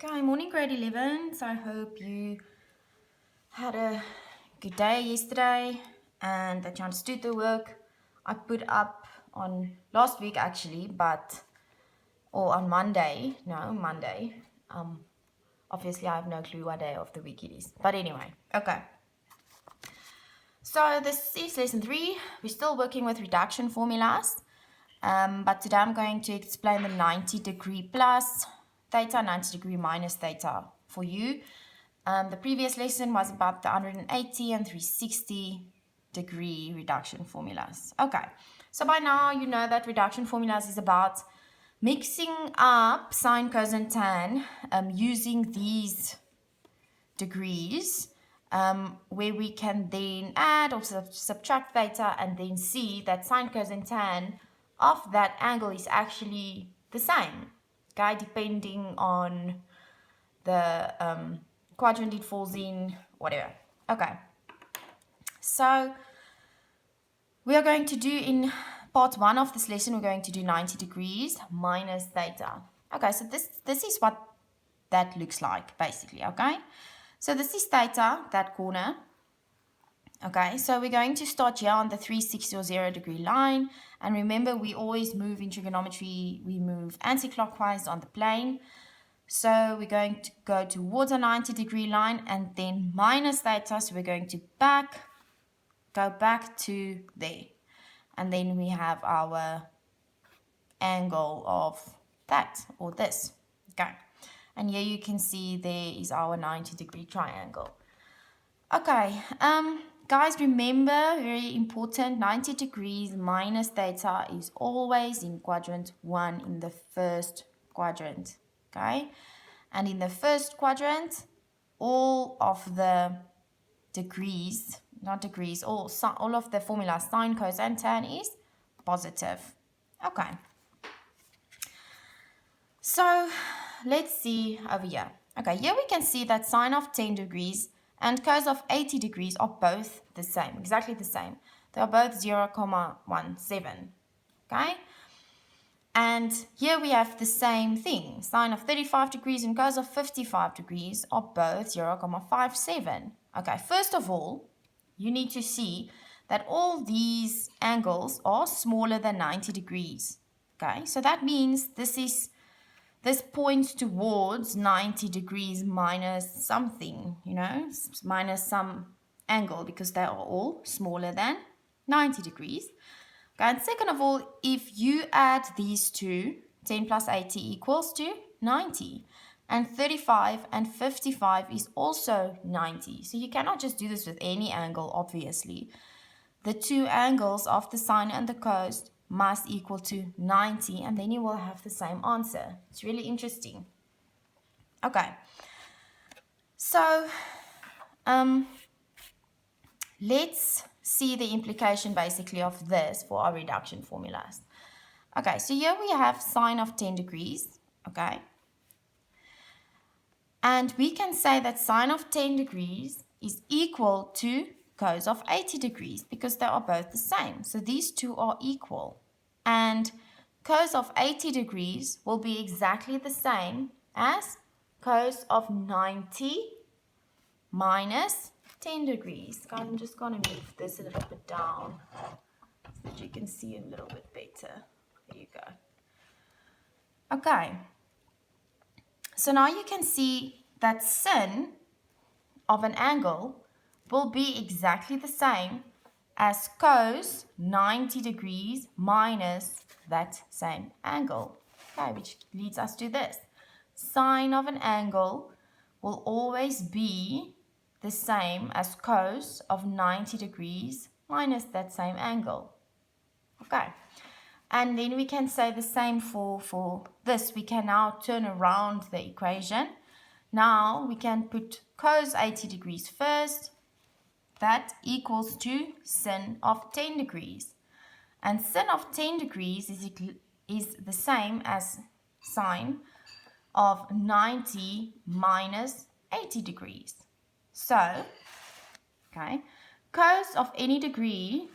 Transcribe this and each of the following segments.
Okay, morning grade 11. So I hope you had a good day yesterday and that you understood the work I put up on last week actually, or on Monday. No, Monday. Obviously I have no clue what day of the week it is. But anyway, okay. So this is lesson 3. We're still working with reduction formulas. But today I'm going to explain the 90 degree plus theta, 90 degree minus theta for you. The previous lesson was about the 180 and 360 degree reduction formulas. Okay, so by now you know that reduction formulas is about mixing up sine, cos, and tan using these degrees where we can then add or subtract theta and then see that sine, cos, and tan of that angle is actually the same, okay, depending on the quadrant it falls in, whatever. Okay, so we are going to do in part 1 of this lesson, we're going to do 90 degrees minus theta. Okay, so this is what that looks like basically, okay? So this is theta, that corner. Okay, so we're going to start here on the 360 or 0 degree line. And remember, we always move in trigonometry, we move anti-clockwise on the plane. So we're going to go towards a 90 degree line and then minus theta. So we're going to go back to there. And then we have our angle of that or this. Okay. And here you can see there is our 90 degree triangle. Okay, guys, remember, very important, 90 degrees minus theta is always in quadrant 1 in the first quadrant, okay? And in the first quadrant, all of the degrees, not degrees, all of the formulas, sine, cos, and tan is positive. Okay. So let's see over here. Okay, here we can see that sine of 10 degrees and cos of 80 degrees are both the same, exactly the same. They are both 0,17, okay? And here we have the same thing. Sine of 35 degrees and cos of 55 degrees are both 0,57. Okay, first of all, you need to see that all these angles are smaller than 90 degrees. Okay, so that means this points towards 90 degrees minus something, minus some angle because they are all smaller than 90 degrees. Okay, and second of all, if you add these two, 10 plus 80 equals to 90. And 35 and 55 is also 90. So you cannot just do this with any angle, obviously. The two angles of the sine and the cos must equal to 90, and then you will have the same answer. It's really interesting. Okay, so let's see the implication basically of this for our reduction formulas. Okay, so here we have sine of 10 degrees, okay? And we can say that sine of 10 degrees is equal to cos of 80 degrees because they are both the same. So these two are equal. And cos of 80 degrees will be exactly the same as cos of 90 minus 10 degrees. I'm just going to move this a little bit down so that you can see a little bit better. There you go. Okay. So now you can see that sin of an angle will be exactly the same as cos 90 degrees minus that same angle. Okay, which leads us to this. Sine of an angle will always be the same as cos of 90 degrees minus that same angle. Okay, and then we can say the same for this. We can now turn around the equation. Now we can put cos 80 degrees first. That equals to sin of 10 degrees. And sin of 10 degrees is the same as sine of 90 minus 80 degrees. So, okay, cos of any degree,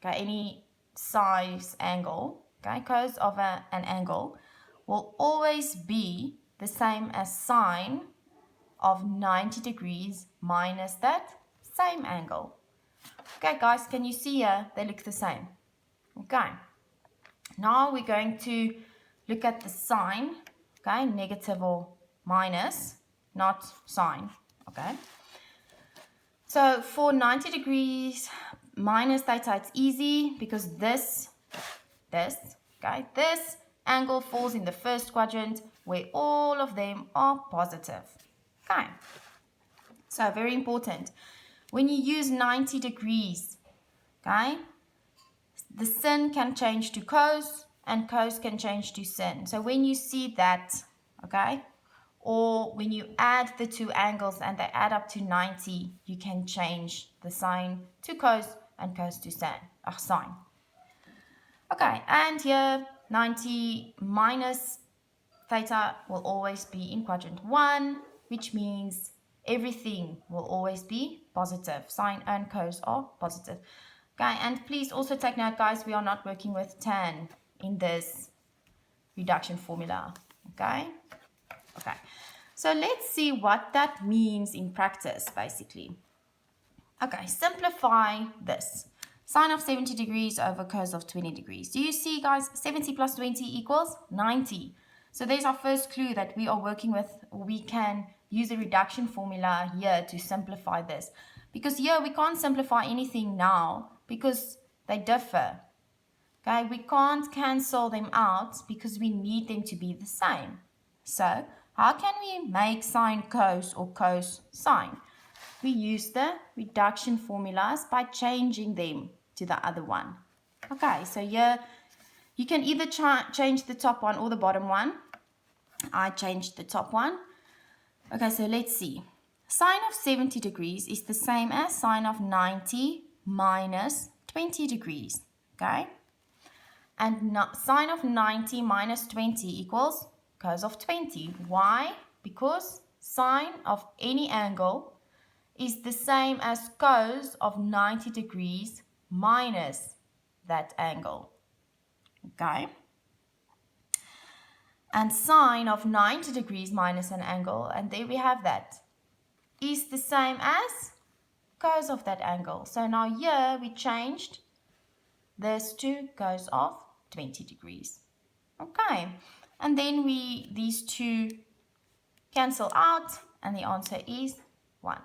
okay, any size angle, okay, cos of an angle will always be the same as sine of 90 degrees minus that same angle. Okay, guys, can you see here? They look the same. Okay. Now we're going to look at the sign. Okay, negative or minus, not sine. Okay. So for 90 degrees minus theta, it's easy because this angle falls in the first quadrant where all of them are positive. Okay. So very important. When you use 90 degrees, okay, the sin can change to cos and cos can change to sin. So when you see that, okay, or when you add the two angles and they add up to 90, you can change the sine to cos and cos to sine. Okay, and here 90 minus theta will always be in quadrant 1, which means everything will always be positive. Sine and cos are positive. Okay, and please also take note, guys, we are not working with tan in this reduction formula. Okay. So let's see what that means in practice, basically. Okay, simplify this. Sine of 70 degrees over cos of 20 degrees. Do you see, guys, 70 plus 20 equals 90. So there's our first clue that we are working with. We can use a reduction formula here to simplify this. Because here we can't simplify anything now because they differ. Okay, we can't cancel them out because we need them to be the same. So how can we make sine cos or cos sine? We use the reduction formulas by changing them to the other one. Okay, so here you can either change the top one or the bottom one. I changed the top one. Okay, so let's see. Sine of 70 degrees is the same as sine of 90 minus 20 degrees. Okay? And sine of 90 minus 20 equals cos of 20. Why? Because sine of any angle is the same as cos of 90 degrees minus that angle. Okay? And sine of 90 degrees minus an angle, and there we have that, is the same as cos of that angle. So now here we changed this to cos of 20 degrees. Okay, and then these two cancel out, and the answer is 1.